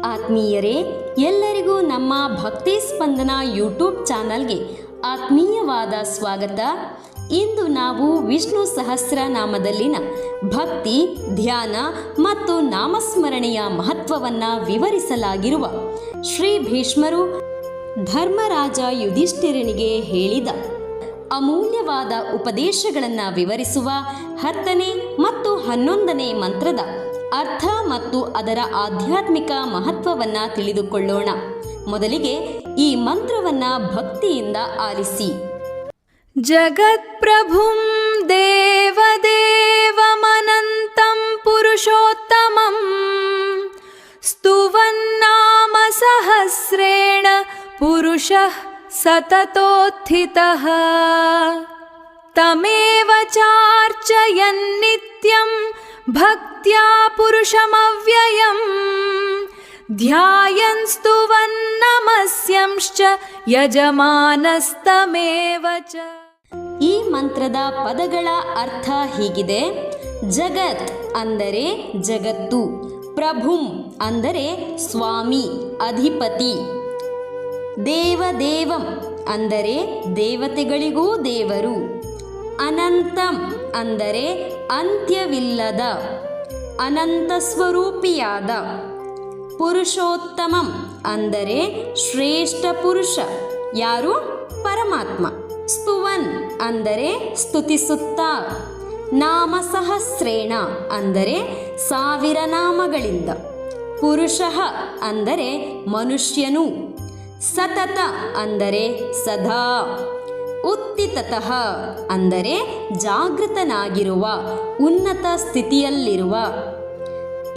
ಆತ್ಮೀಯರೇ, ಎಲ್ಲರಿಗೂ ನಮ್ಮ ಭಕ್ತಿ ಸ್ಪಂದನ ಯೂಟ್ಯೂಬ್ ಚಾನಲ್ಗೆ ಆತ್ಮೀಯವಾದ ಸ್ವಾಗತ. ಇಂದು ನಾವು ವಿಷ್ಣು ಸಹಸ್ರನಾಮದಲ್ಲಿನ ಭಕ್ತಿ, ಧ್ಯಾನ ಮತ್ತು ನಾಮಸ್ಮರಣೆಯ ಮಹತ್ವವನ್ನು ವಿವರಿಸಲಾಗಿರುವ ಶ್ರೀ ಭೀಷ್ಮರು ಧರ್ಮರಾಜ ಯುಧಿಷ್ಠಿರನಿಗೆ ಹೇಳಿದ ಅಮೂಲ್ಯವಾದ ಉಪದೇಶಗಳನ್ನು ವಿವರಿಸುವ 10ನೇ ಮತ್ತು 11ನೇ ಮಂತ್ರದ ಅರ್ಥ ಮತ್ತು ಅದರ ಆಧ್ಯಾತ್ಮಿಕ ಮಹತ್ವವನ್ನು ತಿಳಿದುಕೊಳ್ಳೋಣ. ಮೊದಲಿಗೆ ಈ ಮಂತ್ರವನ್ನು ಭಕ್ತಿಯಿಂದ ಆಲಿಸಿ. ಜಗತ್ಪ್ರಭುಂ ದೇವದೇವಮನಂತಂ ಪುರುಷೋತ್ತಮಂ ಸ್ತುವನ್ನಾಮ ಸಹಸ್ರೇಣ ಪುರುಷಃ ಸತತೋತ್ಥಿತಃ ತಮೇವ ಚಾರ್ಚಯನ್ ನಿತ್ಯಂ ಭಕ್ತ್ಯಾ ಪುರುಷಮವ್ಯಯಂ ಧ್ಯಾಯನ್ ಸ್ತುವನ್ ನಮಸ್ಯಂಶ್ಚ ಯಜಮಾನಸ್ತಮೇವ ಚ. ಈ ಮಂತ್ರದ ಪದಗಳ ಅರ್ಥ ಹೀಗಿದೆ. ಜಗತ್ ಅಂದರೆ ಜಗತ್ತು, ಪ್ರಭುಂ ಅಂದರೆ ಸ್ವಾಮಿ, ಅಧಿಪತಿ, ದೇವದೇವಂ ಅಂದರೆ ದೇವತೆಗಳಿಗೂ ದೇವರು, ಅನಂತಂ ಅಂದರೆ ಅಂತ್ಯವಿಲ್ಲದ ಅನಂತ ಸ್ವರೂಪಿಯಾದ, ಪುರುಷೋತ್ತಮಂ ಅಂದರೆ ಶ್ರೇಷ್ಠ ಪುರುಷ, ಯಾರು? ಪರಮಾತ್ಮ. ಸ್ತುವನ್ ಅಂದರೆ ಸ್ತುತಿಸುತ್ತಾ, ನಾಮ ಸಹಸ್ರೇಣ ಅಂದರೆ 1000 ನಾಮಗಳಿಂದ, ಪುರುಷಃ ಅಂದರೆ ಮನುಷ್ಯನು, ಸತತ ಅಂದರೆ ಸದಾ, ಉತ್ತಿತತಃ ಅಂದರೆ ಜಾಗೃತನಾಗಿರುವ, ಉನ್ನತ ಸ್ಥಿತಿಯಲ್ಲಿರುವ.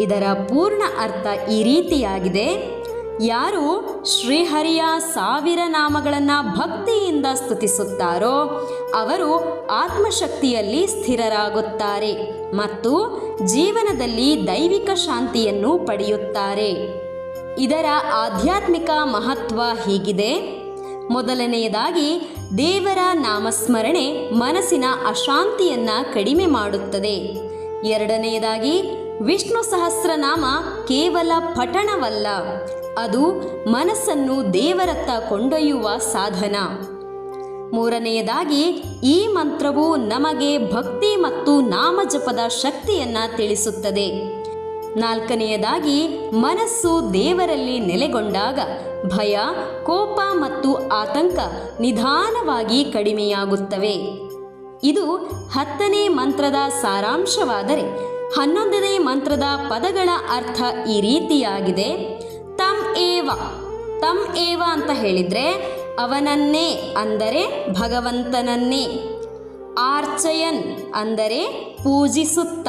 ಇದರ ಪೂರ್ಣ ಅರ್ಥ ಈ ರೀತಿಯಾಗಿದೆ. ಯಾರು ಶ್ರೀಹರಿಯ 1000 ನಾಮಗಳನ್ನು ಭಕ್ತಿಯಿಂದ ಸ್ತುತಿಸುತ್ತಾರೋ ಅವರು ಆತ್ಮಶಕ್ತಿಯಲ್ಲಿ ಸ್ಥಿರರಾಗುತ್ತಾರೆ ಮತ್ತು ಜೀವನದಲ್ಲಿ ದೈವಿಕ ಶಾಂತಿಯನ್ನು ಪಡೆಯುತ್ತಾರೆ. ಇದರ ಆಧ್ಯಾತ್ಮಿಕ ಮಹತ್ವ ಹೀಗಿದೆ. ಮೊದಲನೆಯದಾಗಿ, ದೇವರ ನಾಮಸ್ಮರಣೆ ಮನಸ್ಸಿನ ಅಶಾಂತಿಯನ್ನು ಕಡಿಮೆ ಮಾಡುತ್ತದೆ. ಎರಡನೆಯದಾಗಿ, ವಿಷ್ಣು ಸಹಸ್ರನಾಮ ಕೇವಲ ಪಠಣವಲ್ಲ, ಅದು ಮನಸ್ಸನ್ನು ದೇವರತ್ತ ಕೊಂಡೊಯ್ಯುವ ಸಾಧನ. ಮೂರನೆಯದಾಗಿ, ಈ ಮಂತ್ರವು ನಮಗೆ ಭಕ್ತಿ ಮತ್ತು ನಾಮಜಪದ ಶಕ್ತಿಯನ್ನು ತಿಳಿಸುತ್ತದೆ. ನಾಲ್ಕನೆಯದಾಗಿ, ಮನಸ್ಸು ದೇವರಲ್ಲಿ ನೆಲೆಗೊಂಡಾಗ ಭಯ, ಕೋಪ ಮತ್ತು ಆತಂಕ ನಿಧಾನವಾಗಿ ಕಡಿಮೆಯಾಗುತ್ತವೆ. ಇದು 10ನೇ ಮಂತ್ರದ ಸಾರಾಂಶವಾದರೆ 11ನೇ ಮಂತ್ರದ ಪದಗಳ ಅರ್ಥ ಈ ರೀತಿಯಾಗಿದೆ. ತಮ್ ಏವ ಅಂತ ಹೇಳಿದರೆ ಅವನನ್ನೇ ಅಂದರೆ ಭಗವಂತನನ್ನೇ, ಆರ್ಚಯನ್ ಅಂದರೆ ಪೂಜಿಸುತ್ತ,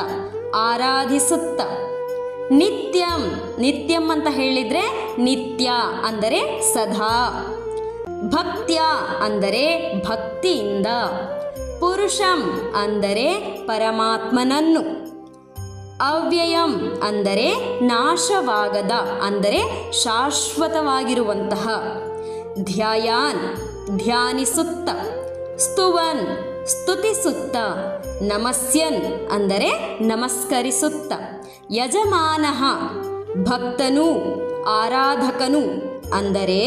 ಆರಾಧಿಸುತ್ತ, ನಿತ್ಯಂ ಅಂತ ಹೇಳಿದರೆ ನಿತ್ಯ ಅಂದರೆ ಸದಾ, ಭಕ್ತ್ಯ ಅಂದರೆ ಭಕ್ತಿಯಿಂದ, ಪುರುಷಂ ಅಂದರೆ ಪರಮಾತ್ಮನನ್ನು, ಅವ್ಯಯಂ ಅಂದರೆ ನಾಶವಾಗದ ಅಂದರೆ ಶಾಶ್ವತವಾಗಿರುವಂತಹ, ಧ್ಯಾಯಾನ್ ಧ್ಯಾನಿಸುತ್ತ, ಸ್ತುವನ್ ಸ್ತುತಿಸುತ್ತ, ನಮಸ್ಯನ್ ಅಂದರೆ ನಮಸ್ಕರಿಸುತ್ತ, ಯಜಮಾನಃ ಭಕ್ತನು, ಆರಾಧಕನು ಅಂದರೆ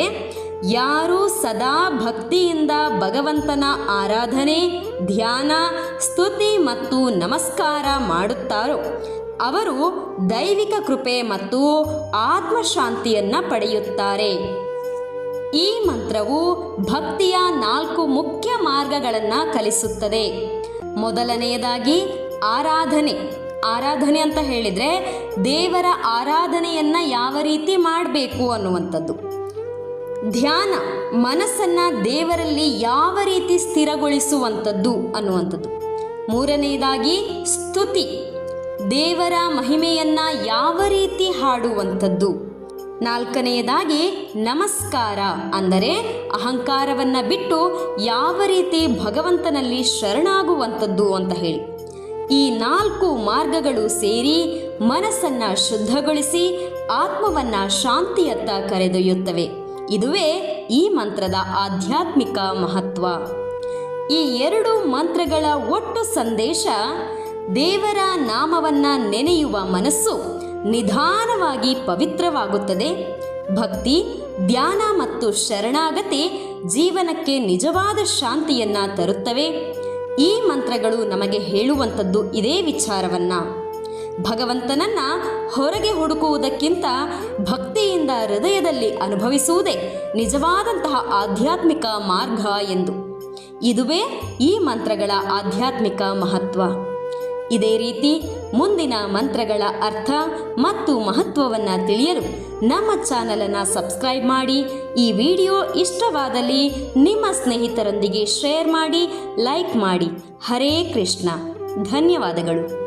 ಯಾರು ಸದಾ ಭಕ್ತಿಯಿಂದ ಭಗವಂತನ ಆರಾಧನೆ, ಧ್ಯಾನ, ಸ್ತುತಿ ಮತ್ತು ನಮಸ್ಕಾರ ಮಾಡುತ್ತಾರೋ ಅವರು ದೈವಿಕ ಕೃಪೆ ಮತ್ತು ಆತ್ಮಶಾಂತಿಯನ್ನು ಪಡೆಯುತ್ತಾರೆ. ಈ ಮಂತ್ರವು ಭಕ್ತಿಯ 4 ಮುಖ್ಯ ಮಾರ್ಗಗಳನ್ನು ಕಲಿಸುತ್ತದೆ. ಮೊದಲನೆಯದಾಗಿ ಆರಾಧನೆ ಅಂತ ಹೇಳಿದರೆ ದೇವರ ಆರಾಧನೆಯನ್ನು ಯಾವ ರೀತಿ ಮಾಡಬೇಕು ಅನ್ನುವಂಥದ್ದು. ಧ್ಯಾನ, ಮನಸ್ಸನ್ನು ದೇವರಲ್ಲಿ ಯಾವ ರೀತಿ ಸ್ಥಿರಗೊಳಿಸುವಂಥದ್ದು ಅನ್ನುವಂಥದ್ದು. ಮೂರನೆಯದಾಗಿ ಸ್ತುತಿ, ದೇವರ ಮಹಿಮೆಯನ್ನು ಯಾವ ರೀತಿ ಹಾಡುವಂಥದ್ದು. ನಾಲ್ಕನೆಯದಾಗಿ ನಮಸ್ಕಾರ ಅಂದರೆ ಅಹಂಕಾರವನ್ನು ಬಿಟ್ಟು ಯಾವ ರೀತಿ ಭಗವಂತನಲ್ಲಿ ಶರಣಾಗುವಂಥದ್ದು ಅಂತ ಹೇಳಿ. ಈ 4 ಮಾರ್ಗಗಳು ಸೇರಿ ಮನಸ್ಸನ್ನು ಶುದ್ಧಗೊಳಿಸಿ ಆತ್ಮವನ್ನು ಶಾಂತಿಯತ್ತ ಕರೆದೊಯ್ಯುತ್ತವೆ. ಇದುವೇ ಈ ಮಂತ್ರದ ಆಧ್ಯಾತ್ಮಿಕ ಮಹತ್ವ. ಈ 2 ಮಂತ್ರಗಳ ಒಟ್ಟು ಸಂದೇಶ, ದೇವರ ನಾಮವನ್ನು ನೆನೆಯುವ ಮನಸ್ಸು ನಿಧಾನವಾಗಿ ಪವಿತ್ರವಾಗುತ್ತದೆ. ಭಕ್ತಿ, ಧ್ಯಾನ ಮತ್ತು ಶರಣಾಗತಿ ಜೀವನಕ್ಕೆ ನಿಜವಾದ ಶಾಂತಿಯನ್ನು ತರುತ್ತವೆ. ಈ ಮಂತ್ರಗಳು ನಮಗೆ ಹೇಳುವಂಥದ್ದು ಇದೇ ವಿಚಾರವನ್ನು. ಭಗವಂತನನ್ನ ಹೊರಗೆ ಹುಡುಕುವುದಕ್ಕಿಂತ ಭಕ್ತಿಯಿಂದ ಹೃದಯದಲ್ಲಿ ಅನುಭವಿಸುವುದೇ ನಿಜವಾದಂತಹ ಆಧ್ಯಾತ್ಮಿಕ ಮಾರ್ಗ ಎಂದು. ಇದುವೇ ಈ ಮಂತ್ರಗಳ ಆಧ್ಯಾತ್ಮಿಕ ಮಹತ್ವ. ಇದೇ ರೀತಿ ಮುಂದಿನ ಮಂತ್ರಗಳ ಅರ್ಥ ಮತ್ತು ಮಹತ್ವವನ್ನು ತಿಳಿಯಲು ನಮ್ಮ ಚಾನಲನ್ನು ಸಬ್ಸ್ಕ್ರೈಬ್ ಮಾಡಿ. ಈ ವಿಡಿಯೋ ಇಷ್ಟವಾದಲ್ಲಿ ನಿಮ್ಮ ಸ್ನೇಹಿತರೊಂದಿಗೆ ಶೇರ್ ಮಾಡಿ, ಲೈಕ್ ಮಾಡಿ. ಹರೇ ಕೃಷ್ಣ. ಧನ್ಯವಾದಗಳು.